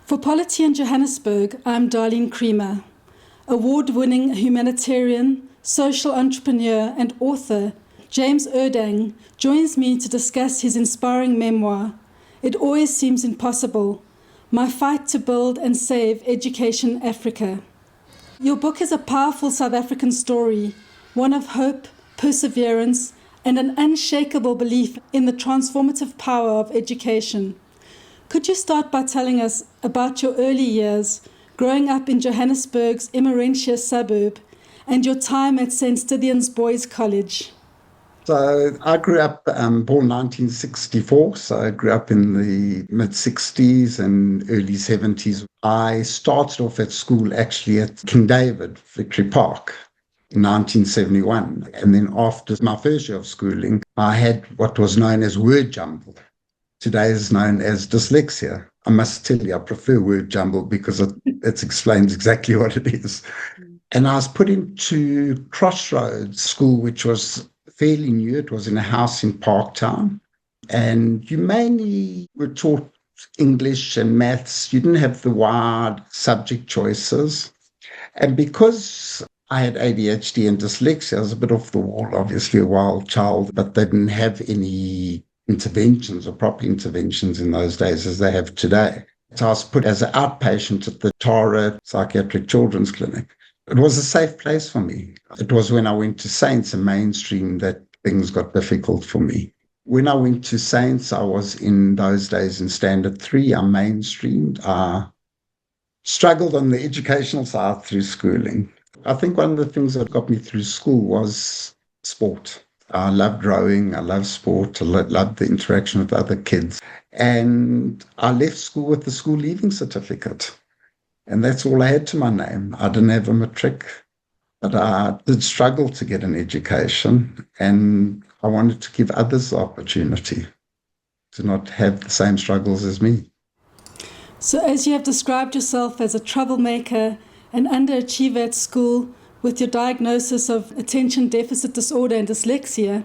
For Polity in Johannesburg, I'm Darlene Creamer. Award-winning humanitarian, social entrepreneur and author James Urdang joins me to discuss his inspiring memoir, It Always Seems Impossible, My Fight to Build and Save Education Africa. Your book is a powerful South African story, one of hope, perseverance, and an unshakable belief in the transformative power of education. Could you start by telling us about your early years, growing up in Johannesburg's Emmarentia suburb, and your time at St. Stithians Boys College? So I grew up, born 1964, so I grew up in the mid-60s and early 70s. I started off at school actually at King David, Victory Park, in 1971. And then after my first year of schooling, I had what was known as word jumble. Today is known as dyslexia. I must tell you, I prefer word jumble because it explains exactly what it is. And I was put into Crossroads School, which was fairly new. It was in a house in Parktown. And you mainly were taught English and maths. You didn't have the wide subject choices. And because I had ADHD and dyslexia, I was a bit off the wall, obviously a wild child, but they didn't have any interventions or proper interventions in those days as they have today. So I was put as an outpatient at the Tara Psychiatric Children's Clinic. It was a safe place for me. It was when I went to Saints and mainstream that things got difficult for me. When I went to Saints, I was in those days in Standard 3. I mainstreamed. I struggled on the educational side through schooling. I think one of the things that got me through school was sport. I loved rowing, I loved sport, I loved the interaction with other kids. And I left school with the school leaving certificate. And that's all I had to my name. I didn't have a matric, but I did struggle to get an education. And I wanted to give others the opportunity to not have the same struggles as me. So as you have described yourself as a troublemaker, an underachiever at school, with your diagnosis of attention deficit disorder and dyslexia,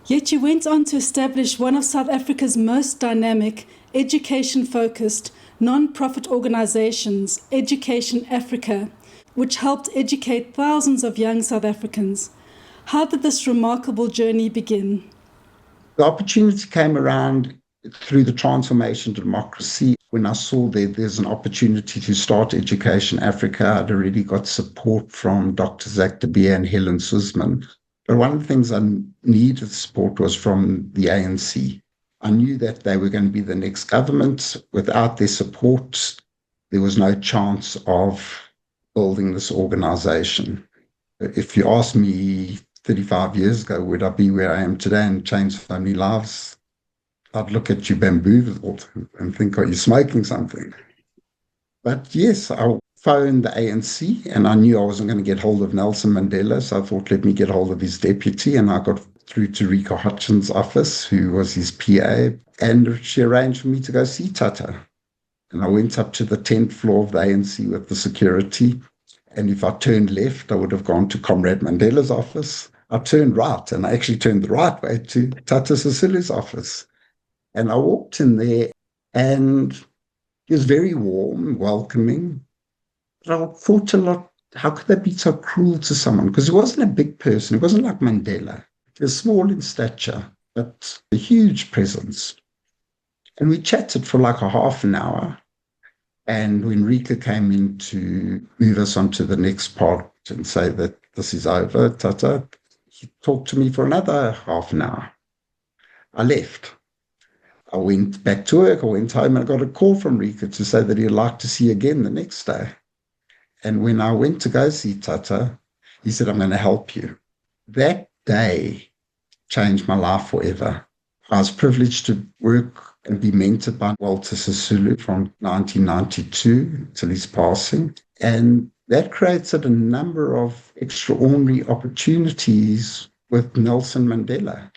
yet you went on to establish one of South Africa's most dynamic, education-focused, non-profit organizations, Education Africa, which helped educate thousands of young South Africans. How did this remarkable journey begin? The opportunity came around through the transformation to democracy. When I saw there's an opportunity to start Education Africa, I'd already got support from Dr. Zach de Beer and Helen Suzman. But one of the things I needed support was from the ANC. I knew that they were going to be the next government. Without their support, there was no chance of building this organization. If you asked me 35 years ago, would I be where I am today and change so many lives? I'd look at you bamboozled and think, are you smoking something? But yes, I phoned the ANC and I knew I wasn't going to get hold of Nelson Mandela. So I thought, let me get hold of his deputy. And I got through to Rika Hutchins' office, who was his PA. And she arranged for me to go see Tata. And I went up to the 10th floor of the ANC with the security. And if I turned left, I would have gone to Comrade Mandela's office. I turned right, and I actually turned the right way to Tata Sisulu's office. And I walked in there, and he was very warm, welcoming. But I thought a lot, how could they be so cruel to someone? Because he wasn't a big person. He wasn't like Mandela. He was small in stature, but a huge presence. And we chatted for like a half an hour. And when Rika came in to move us on to the next part and say that this is over, Tata, he talked to me for another half an hour. I left. I went back to work, I went home, and I got a call from Rika to say that he'd like to see again the next day. And when I went to go see Tata, he said, I'm going to help you. That day changed my life forever. I was privileged to work and be mentored by Walter Sisulu from 1992 till his passing. And that created a number of extraordinary opportunities with Nelson Mandela.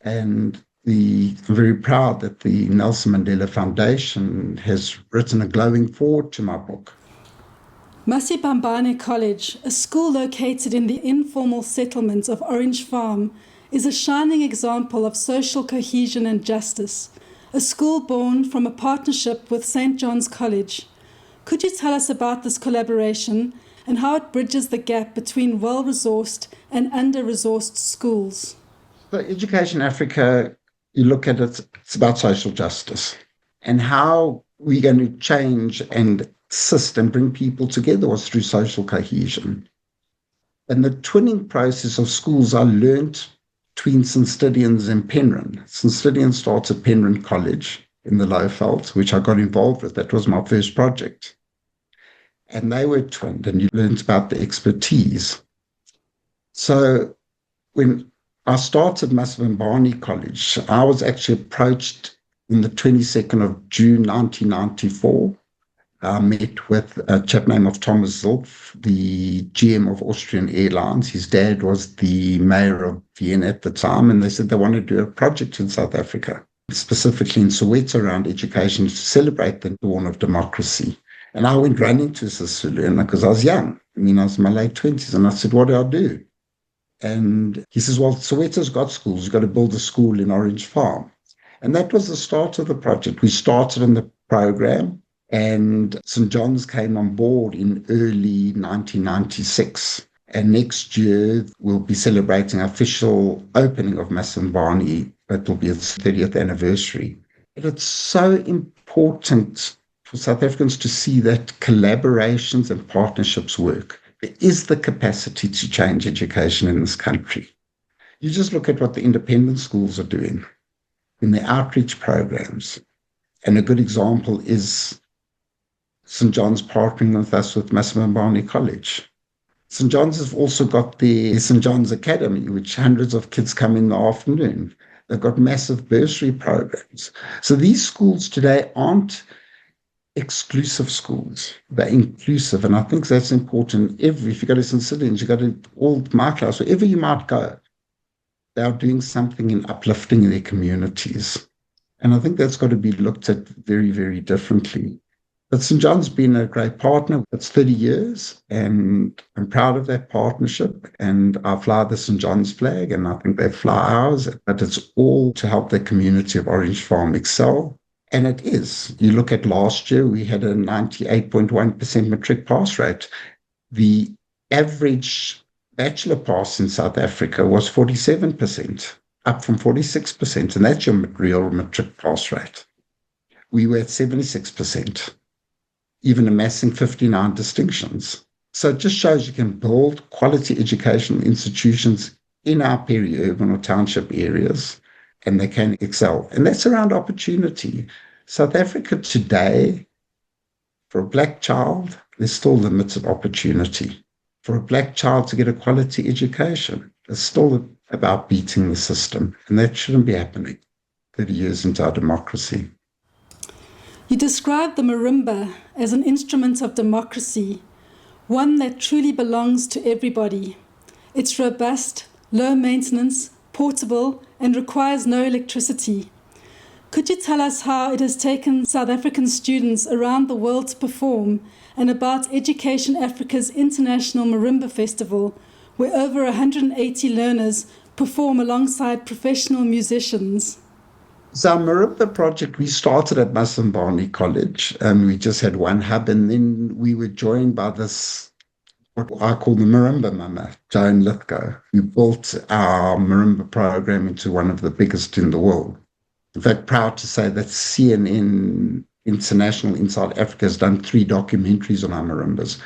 And I'm very proud that the Nelson Mandela Foundation has written a glowing foreword to my book. Masibambane College, a school located in the informal settlement of Orange Farm, is a shining example of social cohesion and justice, a school born from a partnership with St. John's College. Could you tell us about this collaboration and how it bridges the gap between well-resourced and under-resourced schools? So Education Africa, you look at it, it's about social justice and how we're going to change and assist and bring people together was through social cohesion. And the twinning process of schools I learned between St. Stithians and Penryn. St. Stithians starts at Penryn College in the Lowveld, which I got involved with. That was my first project. And they were twinned, and you learned about the expertise. So when I started Masvinbani College, I was actually approached on the 22nd of June 1994. I met with a chap named Thomas Zilf, the GM of Austrian Airlines. His dad was the mayor of Vienna at the time, and they said they want to do a project in South Africa, specifically in Soweto around education to celebrate the dawn of democracy. And I went running to Sisulu because I was young. I was in my late 20s, and I said, what do I do? And he says, well, Soweto's got schools. You've got to build a school in Orange Farm. And that was the start of the project. We started in the program, and St. John's came on board in early 1996. And next year, we'll be celebrating our official opening of Masvinbani. That will be its 30th anniversary. But it's so important for South Africans to see that collaborations and partnerships work. There is the capacity to change education in this country. You just look at what the independent schools are doing in their outreach programs. And a good example is St. John's partnering with us with Masvinbani College. St. John's have also got the St. John's Academy, which hundreds of kids come in the afternoon. They've got massive bursary programs. So these schools today aren't exclusive schools. They're inclusive. And I think that's important. If you go to St. Stithians, you go to all my class, wherever you might go, they are doing something in uplifting their communities. And I think that's got to be looked at very, very differently. But St. John's been a great partner. It's 30 years, and I'm proud of that partnership. And I fly the St. John's flag, and I think they fly ours. But it's all to help the community of Orange Farm excel. And it is. You look at last year, we had a 98.1% matric pass rate. The average bachelor pass in South Africa was 47%, up from 46%. And that's your real matric pass rate. We were at 76%, even amassing 59 distinctions. So it just shows you can build quality educational institutions in our peri-urban or township areas, and they can excel. And that's around opportunity. South Africa today, for a black child, there's still limited opportunity. For a black child to get a quality education, it's still about beating the system. And that shouldn't be happening 30 years into our democracy. You describe the marimba as an instrument of democracy, one that truly belongs to everybody. It's robust, low maintenance, portable, and requires no electricity. Could you tell us how it has taken South African students around the world to perform, and about Education Africa's International Marimba Festival, where over 180 learners perform alongside professional musicians? So our marimba project, we started at Masvinbani College, and we just had one hub, and then we were joined by this, what I call the marimba mama, Joan Lithgow, who built our marimba program into one of the biggest in the world. In fact, proud to say that CNN International in South Africa has done 3 documentaries on our marimbas.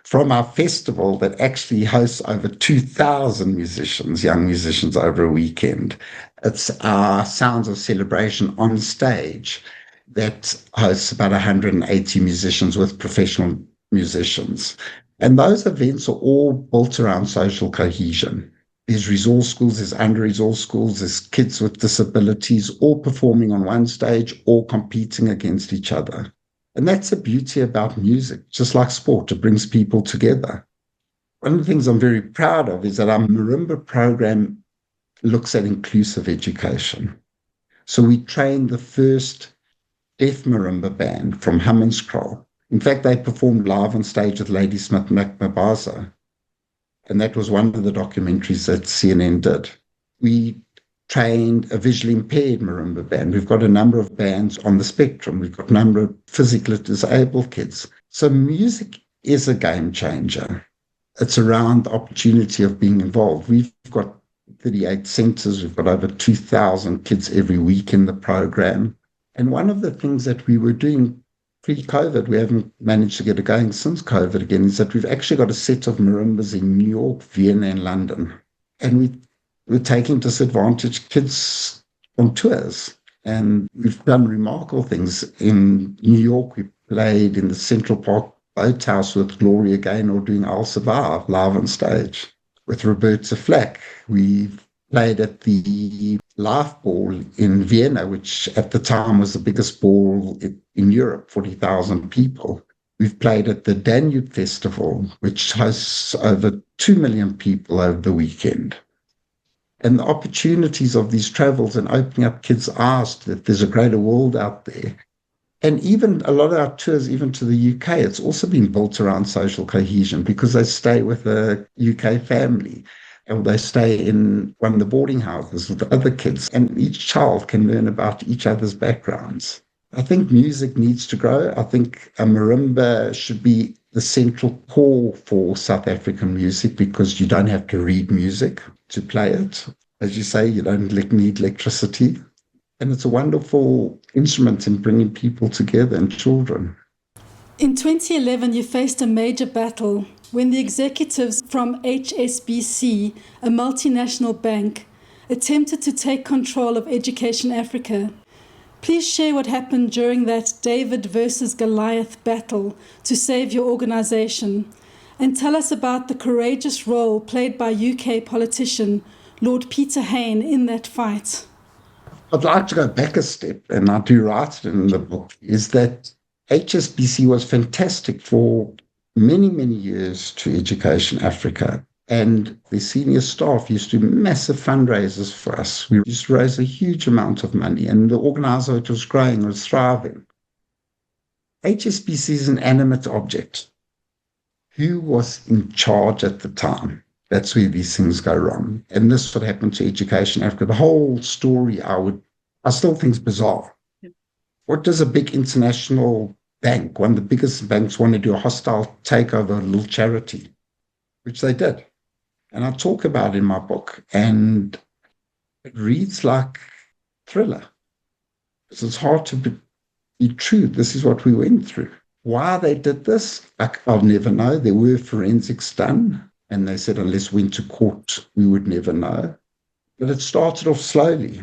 From our festival that actually hosts over 2,000 musicians, young musicians, over a weekend. It's our Sounds of Celebration on stage that hosts about 180 musicians with professional musicians. And those events are all built around social cohesion. There's resource schools, there's under-resourced schools, there's kids with disabilities, all performing on one stage, all competing against each other. And that's the beauty about music, just like sport, it brings people together. One of the things I'm very proud of is that our marimba program looks at inclusive education. So we trained the first deaf marimba band from Hammanskraal. In fact, they performed live on stage with Ladysmith Mabaza. And that was one of the documentaries that CNN did. We trained a visually impaired marimba band. We've got a number of bands on the spectrum. We've got a number of physically disabled kids. So music is a game changer. It's around the opportunity of being involved. We've got 38 centres. We've got over 2,000 kids every week in the program. And one of the things that we were doing pre-COVID, we haven't managed to get it going since COVID again, is that we've actually got a set of marimbas in New York, Vienna, and London. And we're taking disadvantaged kids on tours. And we've done remarkable things. In New York, we played in the Central Park Boathouse with Gloria Gaynor doing I'll Survive live on stage. With Roberta Flack, we've played at the Life Ball in Vienna, which at the time was the biggest ball in Europe, 40,000 people. We've played at the Danube Festival, which hosts over 2 million people over the weekend. And the opportunities of these travels and opening up kids' eyes that there's a greater world out there. And even a lot of our tours, even to the UK, it's also been built around social cohesion because they stay with a UK family and they stay in one of the boarding houses with the other kids. And each child can learn about each other's backgrounds. I think music needs to grow. I think a marimba should be the central core for South African music because you don't have to read music to play it. As you say, you don't need electricity. And it's a wonderful instrument in bringing people together and children. In 2011, you faced a major battle when the executives from HSBC, a multinational bank, attempted to take control of Education Africa. Please share what happened during that David versus Goliath battle to save your organisation, and tell us about the courageous role played by UK politician Lord Peter Hain in that fight. I'd like to go back a step, and I do write it in the book, is that HSBC was fantastic for many, many years to Education Africa. And the senior staff used to do massive fundraisers for us. We used to raise a huge amount of money, and the organizer was growing, was thriving. HSBC is an animate object. Who was in charge at the time? That's where these things go wrong. And this is what happened to Education Africa. The whole story, I still think is bizarre. Yeah. What does a big international bank, one of the biggest banks, want to do a hostile takeover of a little charity? Which they did. And I talk about it in my book. And it reads like thriller. It's hard to be true. This is what we went through. Why they did this, I'll never know. There were forensics done. And they said, unless we went to court, we would never know. But it started off slowly.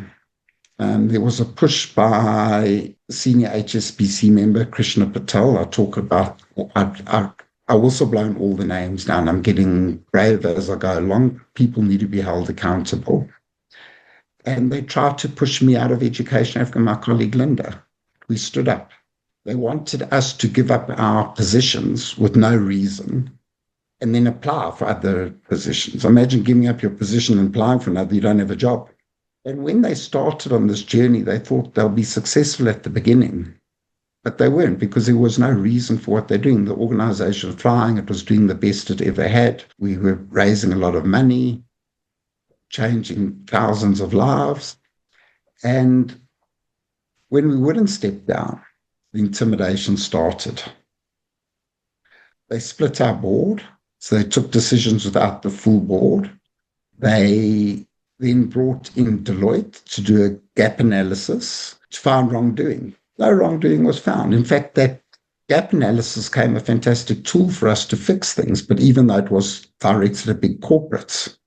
And there was a push by senior HSBC member, Krishna Patel. I talk about, I also blown all the names down. I'm getting braver as I go along. People need to be held accountable. And they tried to push me out of Education Africa, my colleague Linda. We stood up. They wanted us to give up our positions with no reason and then apply for other positions. Imagine giving up your position and applying for another, you don't have a job. And when they started on this journey, they thought they'll be successful at the beginning. But they weren't because there was no reason for what they're doing. The organization was flying, it was doing the best it ever had. We were raising a lot of money, changing thousands of lives. And when we wouldn't step down, the intimidation started. They split our board. So they took decisions without the full board. They then brought in Deloitte to do a gap analysis to find wrongdoing. No wrongdoing was found. In fact, that gap analysis became a fantastic tool for us to fix things, but even though it was directed at big corporates,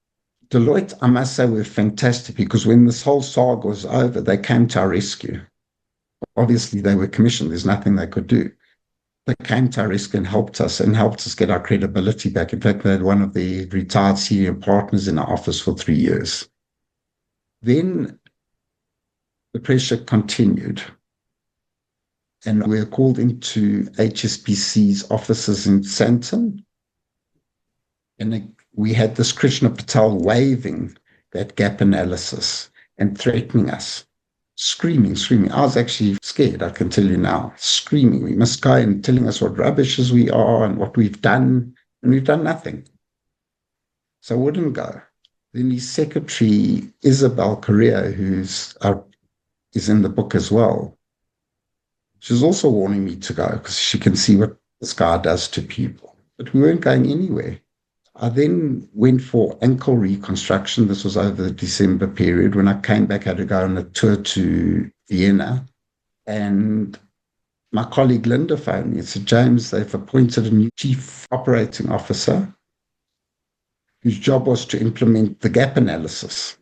Deloitte, I must say, were fantastic because when this whole saga was over, they came to our rescue. Obviously, they were commissioned. There's nothing they could do. They came to our rescue and helped us get our credibility back. In fact, they had one of the retired senior partners in our office for 3 years. Then the pressure continued. And we were called into HSBC's offices in Sandton. And we had this Krishna Patel waiving that gap analysis and threatening us. Screaming. I was actually scared, I can tell you now. Screaming. We must go and telling us what rubbishes we are and what we've done. And we've done nothing. So I wouldn't go. Then his secretary, Isabel Correa, is in the book as well. She's also warning me to go because she can see what this guy does to people. But we weren't going anywhere. I then went for ankle reconstruction. This was over the December period. When I came back, I had to go on a tour to Vienna. And my colleague Linda phoned me and said, James, they've appointed a new chief operating officer whose job was to implement the gap analysis.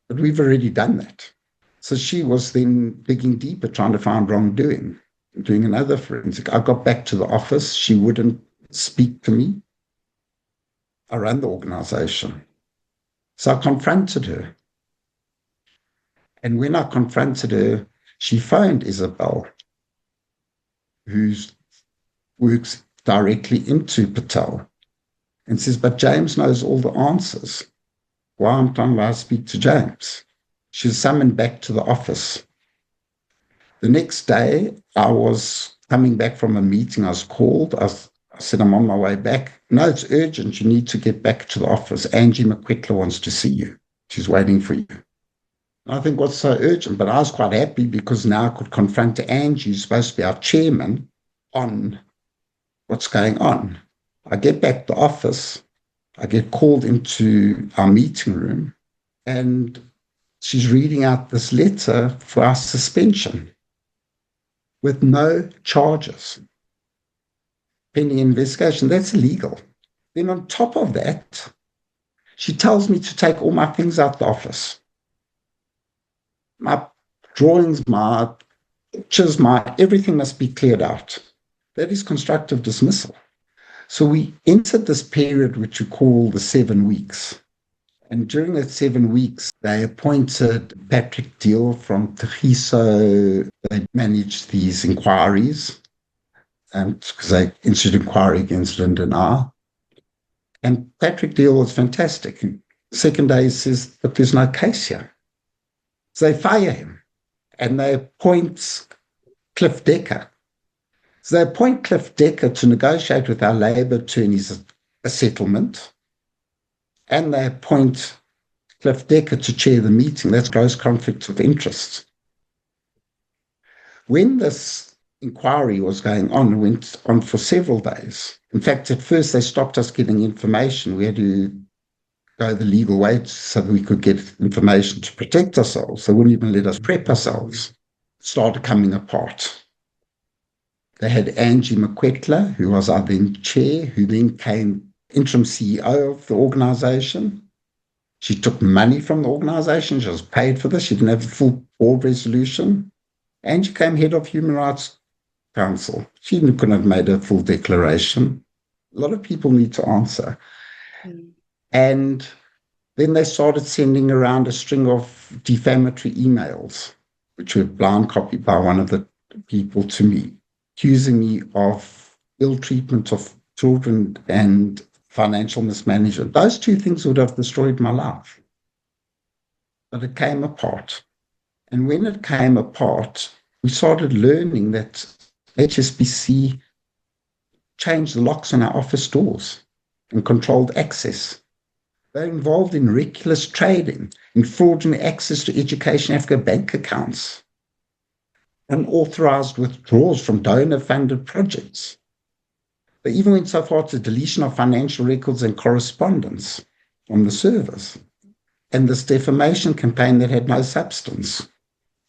But we've already done that. So she was then digging deeper, trying to find wrongdoing, doing another forensic. I got back to the office. She wouldn't speak to me. I ran the organization. So I confronted her. And when I confronted her, she phoned Isabel, who works directly into Patel, and says, but James knows all the answers. Why can't I speak to James? She was summoned back to the office. The next day, I was coming back from a meeting. I was called. I said, I'm on my way back. No, it's urgent. You need to get back to the office. Angie McQuittler wants to see you. She's waiting for you. And I think, what's so urgent? But I was quite happy because now I could confront Angie, who's supposed to be our chairman, on what's going on. I get back to the office. I get called into our meeting room, and she's reading out this letter for our suspension with no charges. Pending investigation, that's illegal. Then on top of that, she tells me to take all my things out the office. My drawings, my pictures, everything must be cleared out. That is constructive dismissal. So we entered this period which we call the 7 weeks. And during that 7 weeks, they appointed Patrick Deal from Tegiso. They managed these inquiries because they instituted inquiry against Linda and I. And Patrick Deal was fantastic. The second day he says, but there's no case here. So they fire him and they appoint Cliff Decker. So they appoint Cliff Decker to negotiate with our labour attorneys a settlement, and they appoint Cliff Decker to chair the meeting. That's gross conflict of interest. When this inquiry was going on, it went on for several days. In fact, at first they stopped us getting information. We had to go the legal way so that we could get information to protect ourselves. They wouldn't even let us prep ourselves. It started coming apart. They had Angie McQuittler, who was our then chair, who then became interim CEO of the organization. She took money from the organization. She was paid for this. She didn't have a full board resolution. Angie became head of Human Rights Council. She couldn't have made a full declaration. A lot of people need to answer. And then they started sending around a string of defamatory emails, which were blind copied by one of the people to me, accusing me of ill treatment of children and financial mismanagement. Those two things would have destroyed my life. But it came apart. And when it came apart, we started learning that HSBC changed the locks on our office doors and controlled access. They're involved in reckless trading, in fraudulent access to Education Africa bank accounts, unauthorized withdrawals from donor-funded projects. They even went so far to deletion of financial records and correspondence on the servers, and this defamation campaign that had no substance.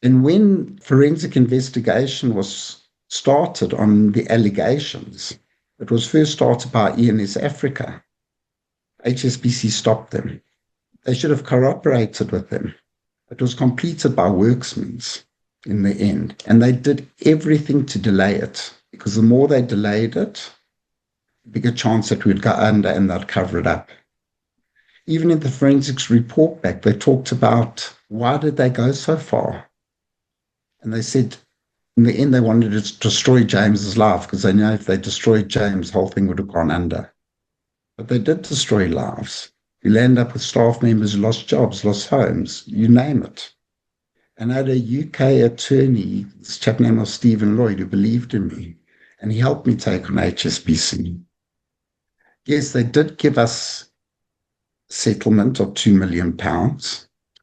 And when forensic investigation was started on the allegations, it was first started by ENS Africa. HSBC stopped them. They should have cooperated with them. It was completed by Worksmans in the end. And they did everything to delay it, because the more they delayed it, the bigger chance that we'd go under and they'd cover it up. Even in the forensics report back, they talked about why did they go so far? And they said, in the end, they wanted to destroy James's life because they know if they destroyed James, the whole thing would have gone under. But they did destroy lives. You land up with staff members who lost jobs, lost homes, you name it. And I had a UK attorney, this chap named Stephen Lloyd, who believed in me, and he helped me take on HSBC. Yes, they did give us settlement of £2 million,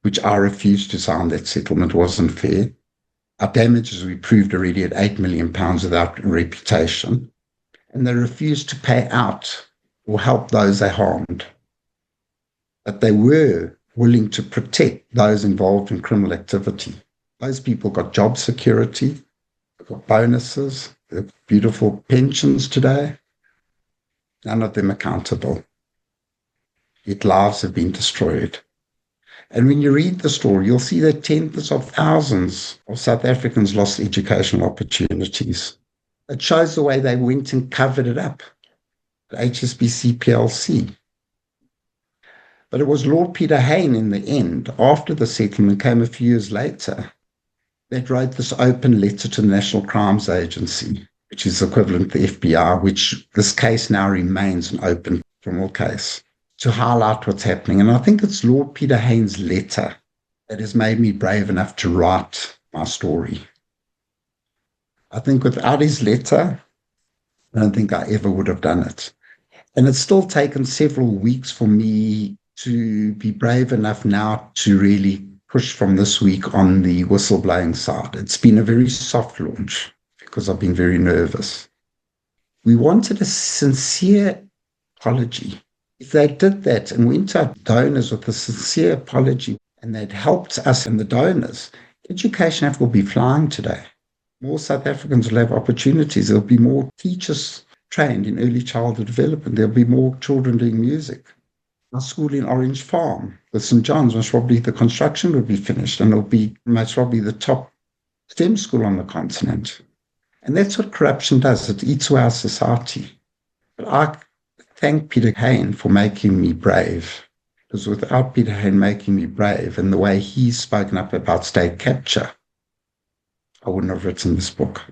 which I refused to sign. That settlement wasn't fair. Our damages we proved already at £8 million without reputation. And they refused to pay out or help those they harmed. But they were willing to protect those involved in criminal activity. Those people got job security, they got bonuses, they have beautiful pensions today. None of them accountable. Yet lives have been destroyed. And when you read the story, you'll see that tens of thousands of South Africans lost educational opportunities. It shows the way they went and covered it up at HSBC PLC. But it was Lord Peter Hain in the end, after the settlement came a few years later, that wrote this open letter to the National Crimes Agency, which is equivalent to the FBI, which this case now remains an open criminal case, to highlight what's happening. And I think it's Lord Peter Hain's letter that has made me brave enough to write my story. I think without his letter, I don't think I ever would have done it. And it's still taken several weeks for me to be brave enough now to really push from this week on the whistleblowing side. It's been a very soft launch because I've been very nervous. We wanted a sincere apology. If they did that and went to our donors with a sincere apology and they'd helped us and the donors, Education Africa will be flying today. More South Africans will have opportunities. There'll be more teachers trained in early childhood development. There'll be more children doing music. Our school in Orange Farm with St. John's, most probably the construction will be finished and it'll be most probably the top STEM school on the continent. And that's what corruption does. It eats away our society. But I thank Peter Hain for making me brave. Because without Peter Hain making me brave and the way he's spoken up about state capture, I wouldn't have written this book.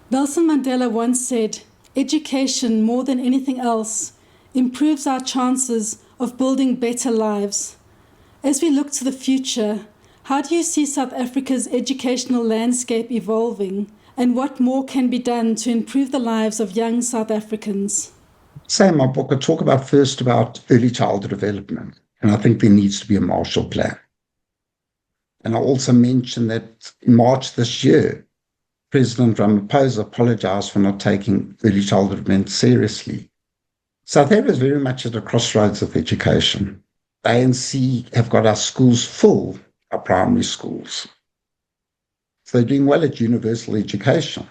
Nelson Mandela once said, "Education, more than anything else, improves our chances of building better lives." As we look to the future, how do you see South Africa's educational landscape evolving, and what more can be done to improve the lives of young South Africans? In my book, I talk first about early childhood development, and I think there needs to be a Marshall Plan. And I also mentioned that in March this year, President Ramaphosa apologized for not taking early childhood development seriously. South Africa is very much at a crossroads of education. The ANC have got our schools full, our primary schools. So they're doing well at universal education.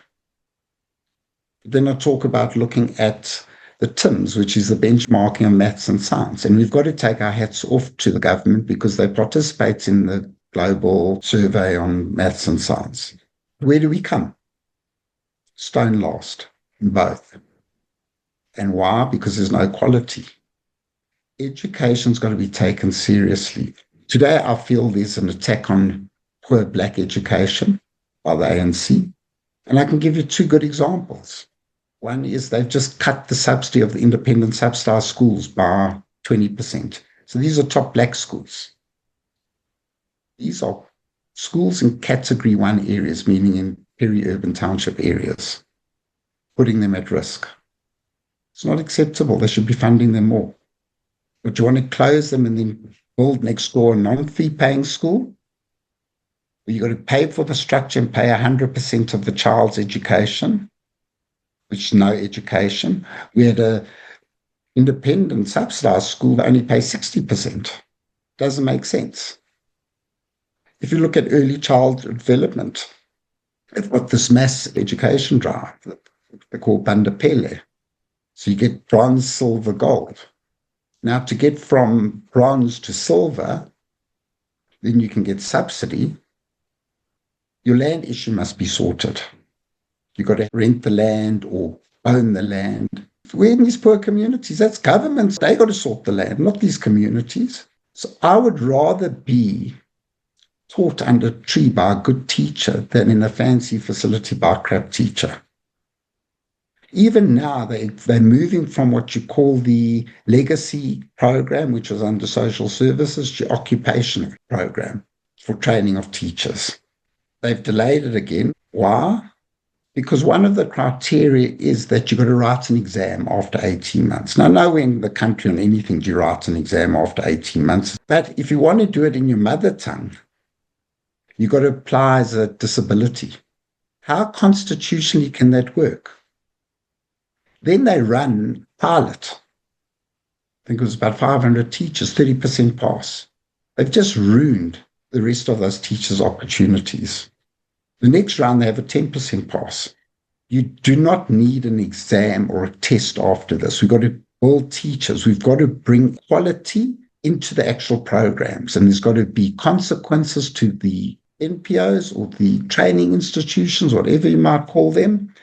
But then I talk about looking at the TIMS, which is the benchmarking of maths and science. And we've got to take our hats off to the government because they participate in the global survey on maths and science. Where do we come? Stone last in both. And why? Because there's no quality. Education's got to be taken seriously. Today, I feel there's an attack on poor black education by the ANC. And I can give you two good examples. One is they've just cut the subsidy of the independent subsidized schools by 20%. So these are top black schools. These are schools in Category 1 areas, meaning in peri-urban township areas, putting them at risk. It's not acceptable. They should be funding them more. But you want to close them and then build next door a non-fee paying school? You've got to pay for the structure and pay 100% of the child's education, which is no education. We had an independent subsidized school that only pays 60%. Doesn't make sense. If you look at early childhood development, they've got this mass education drive that they call Bandapele. So you get bronze, silver, gold. Now, to get from bronze to silver, then you can get subsidy. Your land issue must be sorted. You've got to rent the land or own the land. We're in these poor communities. That's governments. They got to sort the land, not these communities. So I would rather be taught under a tree by a good teacher than in a fancy facility by a crap teacher. Even now, they're moving from what you call the legacy program, which was under social services, to occupational program for training of teachers. They've delayed it again. Why? Because one of the criteria is that you've got to write an exam after 18 months. Now, nowhere in the country on anything do you write an exam after 18 months. But if you want to do it in your mother tongue, you've got to apply as a disability. How constitutionally can that work? Then they run pilot. I think it was about 500 teachers, 30% pass. They've just ruined the rest of those teachers' opportunities. The next round, they have a 10% pass. You do not need an exam or a test after this. We've got to build teachers. We've got to bring quality into the actual programs. And there's got to be consequences to the NPOs or the training institutions, whatever you might call them,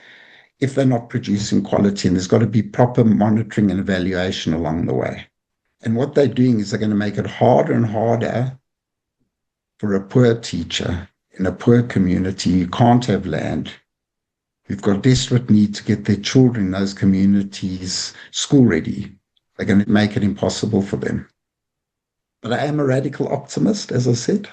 if they're not producing quality. And there's got to be proper monitoring and evaluation along the way. And what they're doing is they're going to make it harder and harder for a poor teacher in a poor community who can't have land, who've got desperate need to get their children in those communities school ready. They're going to make it impossible for them. But I am a radical optimist, as I said,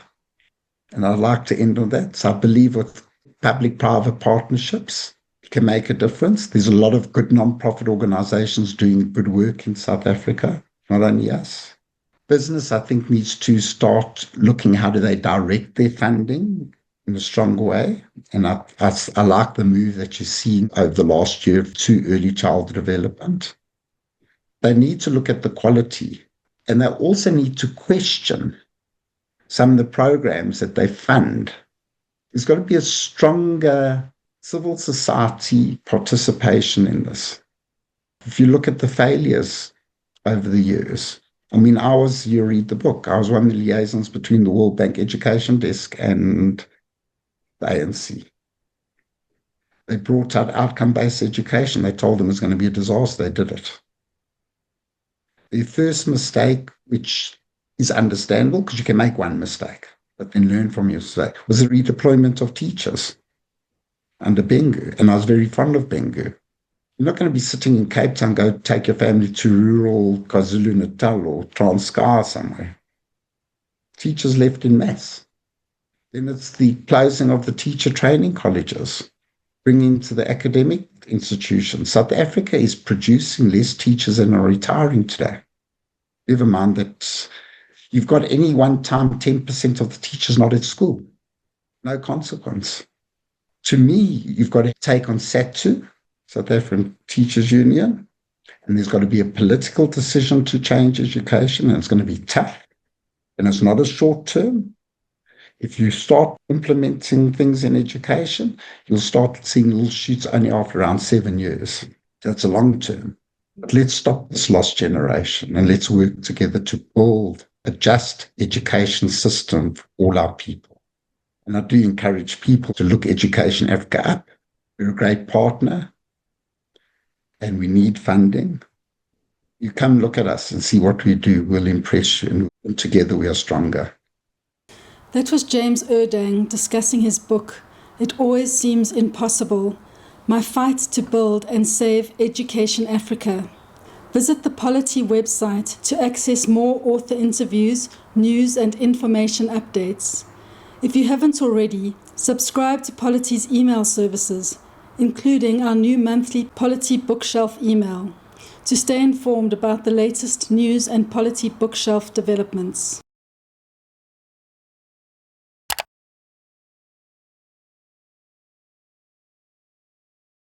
and I'd like to end on that. So I believe with public-private partnerships, it can make a difference. There's a lot of good non-profit organizations doing good work in South Africa, not only us. Business, I think, needs to start looking how do they direct their funding in a stronger way. And I like the move that you've seen over the last year to early childhood development. They need to look at the quality, and they also need to question some of the programs that they fund. There's got to be a stronger civil society participation in this. If you look at the failures over the years, you read the book, I was one of the liaisons between the World Bank Education Desk and the ANC. They brought out outcome-based education. They told them it was going to be a disaster. They did it. The first mistake, which is understandable because you can make one mistake, but then learn from your mistake, was the redeployment of teachers under Bengu. And I was very fond of Bengu. You're not going to be sitting in Cape Town, go take your family to rural KwaZulu-Natal or Transkei somewhere. Teachers left in mass. Then it's the closing of the teacher training colleges, bringing to the academic institutions. South Africa is producing less teachers than are retiring today. Never mind that you've got any one time 10% of the teachers not at school. No consequence. To me, you've got to take on SATU, South African Teachers Union, and there's got to be a political decision to change education, and it's going to be tough, and it's not a short term. If you start implementing things in education, you'll start seeing little shoots only after around 7 years. That's a long term. But let's stop this lost generation, and let's work together to build a just education system for all our people. And I do encourage people to look Education Africa up. We're a great partner, and we need funding. You come look at us and see what we do. We'll impress you, and together we are stronger. That was James Urdang discussing his book, It Always Seems Impossible, My Fight to Build and Save Education Africa. Visit the Polity website to access more author interviews, news and information updates. If you haven't already, subscribe to Polity's email services, including our new monthly Polity Bookshelf email, to stay informed about the latest news and Polity Bookshelf developments.